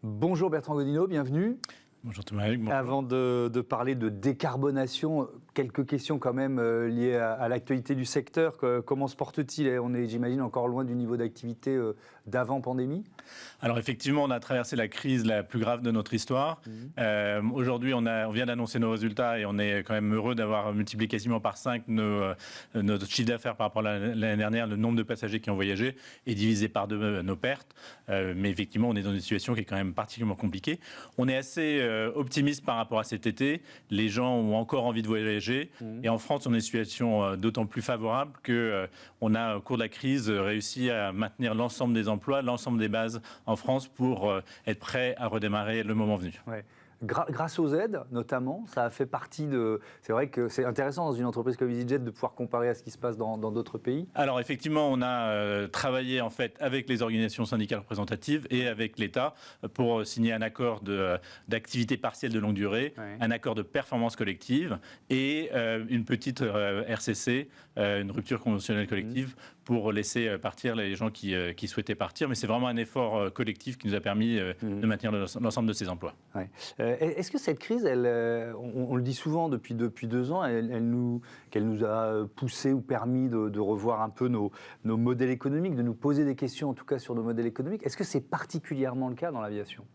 Bonjour Bertrand Godinot, bienvenue. Bonjour Thomas. Bonjour. Avant de parler de décarbonation, quelques questions quand même liées à l'actualité du secteur. Comment se porte-t-il? On est, j'imagine, encore loin du niveau d'activité d'avant pandémie. Alors effectivement, on a traversé la crise la plus grave de notre histoire. Aujourd'hui, on vient d'annoncer nos résultats et on est quand même heureux d'avoir multiplié quasiment par 5 notre chiffre d'affaires par rapport à l'année dernière, le nombre de passagers qui ont voyagé, et divisé par 2 nos pertes. Mais effectivement, on est dans une situation qui est quand même particulièrement compliquée. On est assez optimiste par rapport à cet été. Les gens ont encore envie de voyager. Et en France, on est dans une situation d'autant plus favorable qu'on a, au cours de la crise, réussi à maintenir l'ensemble des emplois, l'ensemble des bases en France pour être prêt à redémarrer le moment venu. Ouais. Grâce aux aides, notamment, ça a fait partie de... C'est vrai que c'est intéressant dans une entreprise comme EasyJet de pouvoir comparer à ce qui se passe dans d'autres pays. Alors effectivement, on a travaillé en fait avec les organisations syndicales représentatives et avec l'État pour signer un accord d'activité partielle de longue durée, un accord de performance collective et une petite RCC, une rupture conventionnelle collective, pour laisser partir les gens qui souhaitaient partir. Mais c'est vraiment un effort collectif qui nous a permis de maintenir l'ensemble de ces emplois. Ouais. Est-ce que cette crise, on le dit souvent depuis 2 ans, qu'elle nous a poussé ou permis de revoir un peu nos modèles économiques, de nous poser des questions en tout cas sur nos modèles économiques? Est-ce que c'est particulièrement le cas dans l'aviation?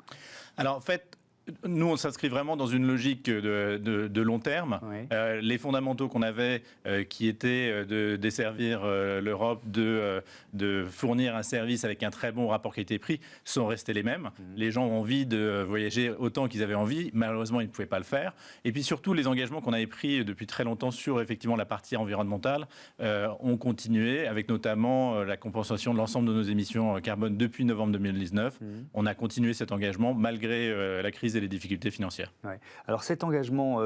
Alors en fait, nous, on s'inscrit vraiment dans une logique de long terme. Oui. Les fondamentaux qu'on avait, qui étaient de desservir l'Europe, de fournir un service avec un très bon rapport qualité-prix, sont restés les mêmes. Les gens ont envie de voyager autant qu'ils avaient envie. Malheureusement, ils ne pouvaient pas le faire. Et puis surtout, les engagements qu'on avait pris depuis très longtemps sur effectivement la partie environnementale ont continué, avec notamment la compensation de l'ensemble de nos émissions carbone depuis novembre 2019. On a continué cet engagement malgré la crise et les difficultés financières. Ouais. Alors cet engagement,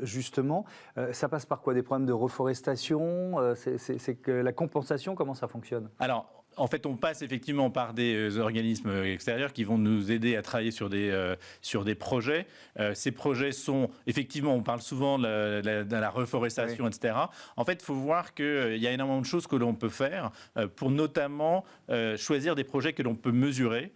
justement, ça passe par quoi? Des problèmes de reforestation? C'est que la compensation, comment ça fonctionne? Alors, en fait, on passe effectivement par des organismes extérieurs qui vont nous aider à travailler sur des projets. Ces projets sont, effectivement, on parle souvent de la reforestation, etc. En fait, il faut voir qu'il y a énormément de choses que l'on peut faire pour notamment choisir des projets que l'on peut mesurer.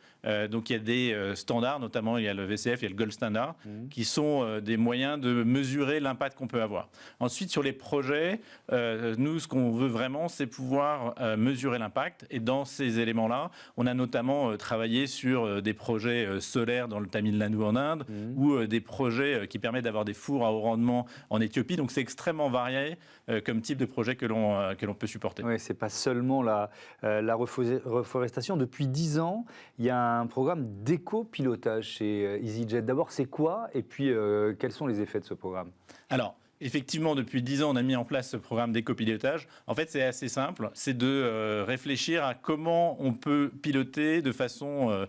Donc, il y a des standards, notamment il y a le VCF, il y a le Gold Standard, qui sont des moyens de mesurer l'impact qu'on peut avoir. Ensuite, sur les projets, nous, ce qu'on veut vraiment, c'est pouvoir mesurer l'impact. Et dans ces éléments-là, on a notamment travaillé sur des projets solaires dans le Tamil Nadu en Inde, ou des projets qui permettent d'avoir des fours à haut rendement en Éthiopie. Donc, c'est extrêmement varié comme type de projet que l'on peut supporter. Oui, c'est pas seulement la reforestation. Depuis 10 ans, il y a un programme d'éco-pilotage chez EasyJet. D'abord, c'est quoi? Et puis, quels sont les effets de ce programme? Alors, effectivement, depuis 10 ans, on a mis en place ce programme d'éco-pilotage. En fait, c'est assez simple. C'est de réfléchir à comment on peut piloter de façon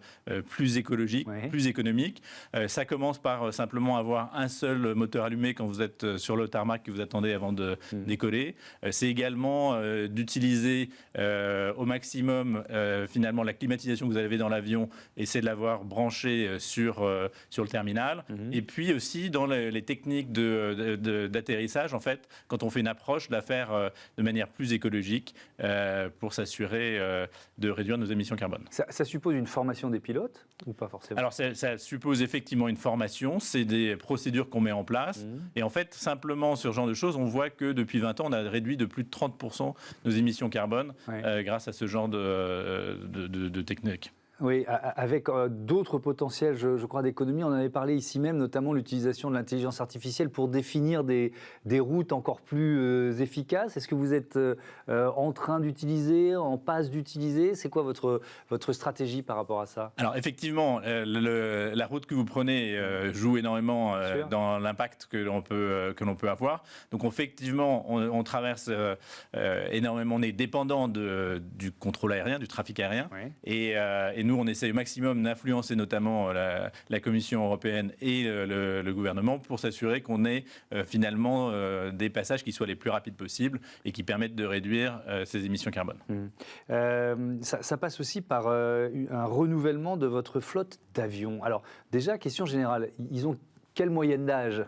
plus écologique, plus économique. Ça commence par simplement avoir un seul moteur allumé quand vous êtes sur le tarmac que vous attendez avant de décoller. C'est également d'utiliser au maximum finalement la climatisation que vous avez dans l'avion et c'est de l'avoir branché sur le terminal. Et puis aussi dans les techniques d'atterrissage, en fait, quand on fait une approche, de la faire de manière plus écologique pour s'assurer de réduire nos émissions carbone. Ça suppose une formation des pilotes ou pas forcément? Alors, ça suppose effectivement une formation, c'est des procédures qu'on met en place. Et en fait, simplement sur ce genre de choses, on voit que depuis 20 ans, on a réduit de plus de 30% nos émissions carbone grâce à ce genre de technique. Oui, avec d'autres potentiels, je crois, d'économie. On en avait parlé ici même, notamment l'utilisation de l'intelligence artificielle pour définir des routes encore plus efficaces. Est-ce que vous êtes en train d'utiliser, en passe d'utiliser? C'est quoi votre stratégie par rapport à ça? Alors effectivement, la route que vous prenez joue énormément dans l'impact que l'on peut avoir. Donc effectivement, on traverse énormément, on est dépendant du contrôle aérien, du trafic aérien. Et nous, on essaie au maximum d'influencer notamment la Commission européenne et le gouvernement pour s'assurer qu'on ait finalement des passages qui soient les plus rapides possibles et qui permettent de réduire ces émissions carbone. Ça passe aussi par un renouvellement de votre flotte d'avions. Alors déjà, question générale, ils ont quelle moyenne d'âge,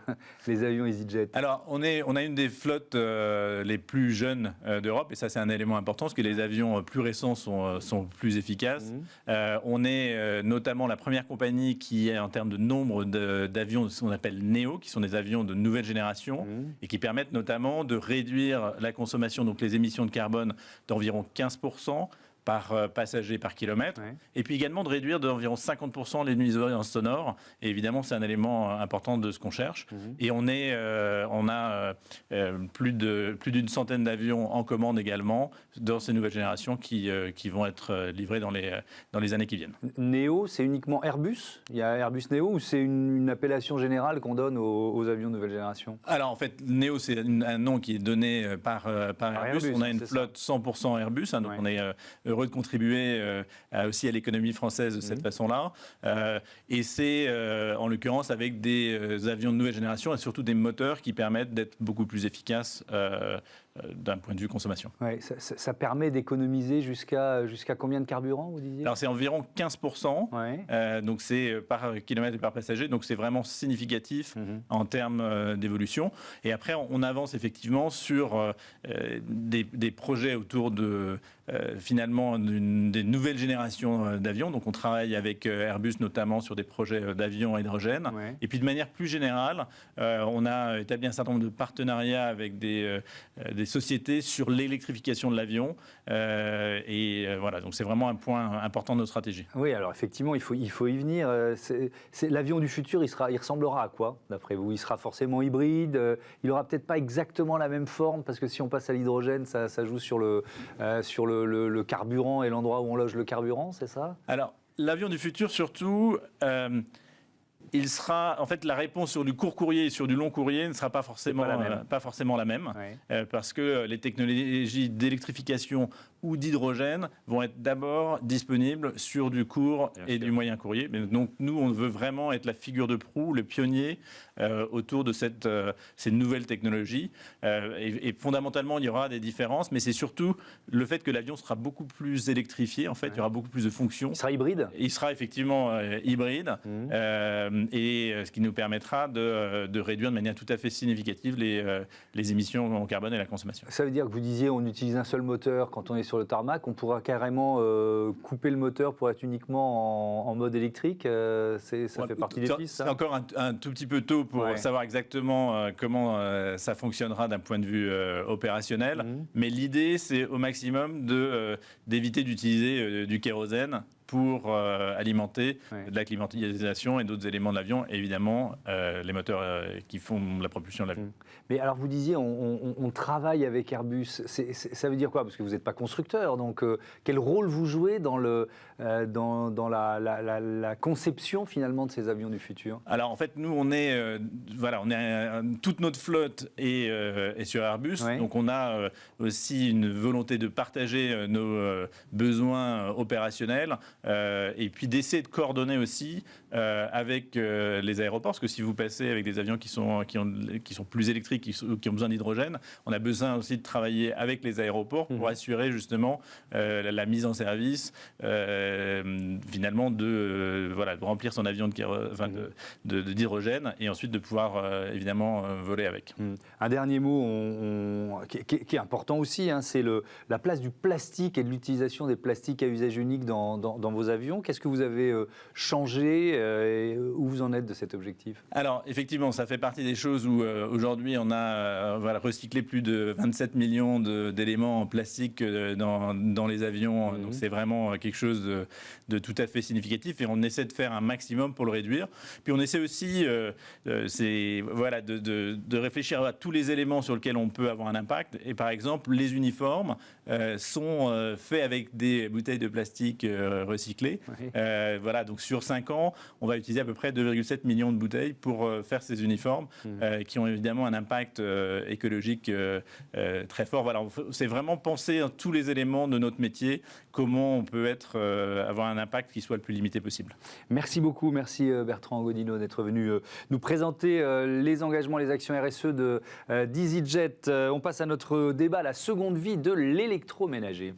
les avions EasyJet? Alors, on a une des flottes les plus jeunes d'Europe, et ça, c'est un élément important, parce que les avions plus récents sont plus efficaces. On est notamment la première compagnie qui est, en termes de nombre d'avions, ce qu'on appelle NEO, qui sont des avions de nouvelle génération, et qui permettent notamment de réduire la consommation, donc les émissions de carbone, d'environ 15%. Par passager par kilomètre, et puis également de réduire d'environ 50% les nuisances sonores. Et évidemment, c'est un élément important de ce qu'on cherche. Et on a plus d'une centaine d'avions en commande également dans ces nouvelles générations qui vont être livrés dans les années qui viennent. Neo, c'est uniquement Airbus? Il y a Airbus Neo ou c'est une appellation générale qu'on donne aux avions de nouvelle génération? Alors en fait, Neo, c'est un nom qui est donné par Airbus. On a une flotte 100% Airbus, donc on est heureux de contribuer aussi à l'économie française de cette façon-là. Et c'est en l'occurrence avec des avions de nouvelle génération et surtout des moteurs qui permettent d'être beaucoup plus efficaces d'un point de vue consommation. Ouais, ça permet d'économiser jusqu'à combien de carburant, vous disiez? Alors c'est environ 15%, donc c'est par kilomètre et par passager, donc c'est vraiment significatif en termes d'évolution. Et après on avance effectivement sur des projets autour de finalement des nouvelles générations d'avions. Donc on travaille avec Airbus notamment sur des projets d'avions à hydrogène. Et puis de manière plus générale, on a établi un certain nombre de partenariats avec des sociétés sur l'électrification de l'avion. Voilà, donc c'est vraiment un point important de notre stratégie. Oui, alors effectivement, il faut y venir. L'avion du futur, il ressemblera à quoi, d'après vous? Il sera forcément hybride, il n'aura peut-être pas exactement la même forme, parce que si on passe à l'hydrogène, ça joue sur le carburant et l'endroit où on loge le carburant, c'est ça? Alors, l'avion du futur, surtout... il sera, en fait, la réponse sur du court courrier et sur du long courrier ne sera pas forcément la même, parce que les technologies d'électrification ou d'hydrogène vont être d'abord disponibles sur du court et du moyen courrier. Mais donc nous, on veut vraiment être la figure de proue, le pionnier autour de ces nouvelles technologies. Et fondamentalement, il y aura des différences, mais c'est surtout le fait que l'avion sera beaucoup plus électrifié. En fait, il y aura beaucoup plus de fonctions. Il sera hybride? Il sera effectivement hybride. Et ce qui nous permettra de réduire de manière tout à fait significative les émissions en carbone et la consommation. Ça veut dire que vous disiez on utilise un seul moteur quand on est sur le tarmac, on pourra carrément couper le moteur pour être uniquement en mode électrique, ça fait partie des pistes, ça? C'est encore un tout petit peu tôt pour savoir exactement comment ça fonctionnera d'un point de vue opérationnel, mais l'idée c'est au maximum d'éviter d'utiliser du kérosène pour alimenter de la climatisation et d'autres éléments de l'avion, et évidemment les moteurs qui font la propulsion de l'avion. Mais alors vous disiez, on travaille avec Airbus, ça veut dire quoi? Parce que vous n'êtes pas constructeur, donc quel rôle vous jouez dans la conception finalement de ces avions du futur? Alors en fait, nous toute notre flotte est sur Airbus, donc on a aussi une volonté de partager nos besoins opérationnels, et puis d'essayer de coordonner aussi avec les aéroports, parce que si vous passez avec des avions qui sont plus électriques, qui ont besoin d'hydrogène, on a besoin aussi de travailler avec les aéroports pour assurer justement la mise en service, finalement de remplir son avion d'hydrogène et ensuite de pouvoir évidemment voler avec. Un dernier mot qui est important aussi, c'est la place du plastique et de l'utilisation des plastiques à usage unique dans vos avions. Qu'est-ce que vous avez changé et où vous en êtes de cet objectif? Alors effectivement, ça fait partie des choses où aujourd'hui on a recyclé plus de 27 millions d'éléments en plastique dans les avions. Donc c'est vraiment quelque chose de tout à fait significatif et on essaie de faire un maximum pour le réduire. Puis on essaie aussi de réfléchir à tous les éléments sur lesquels on peut avoir un impact. Et par exemple, les uniformes sont faits avec des bouteilles de plastique recyclées. Donc sur 5 ans, on va utiliser à peu près 2,7 millions de bouteilles pour faire ces uniformes qui ont évidemment un impact écologique très fort. Voilà, c'est vraiment penser à tous les éléments de notre métier, comment on peut avoir un impact qui soit le plus limité possible. Merci beaucoup, merci Bertrand Godino d'être venu nous présenter les engagements, les actions RSE d'EasyJet. On passe à notre débat, la seconde vie de l'électroménager.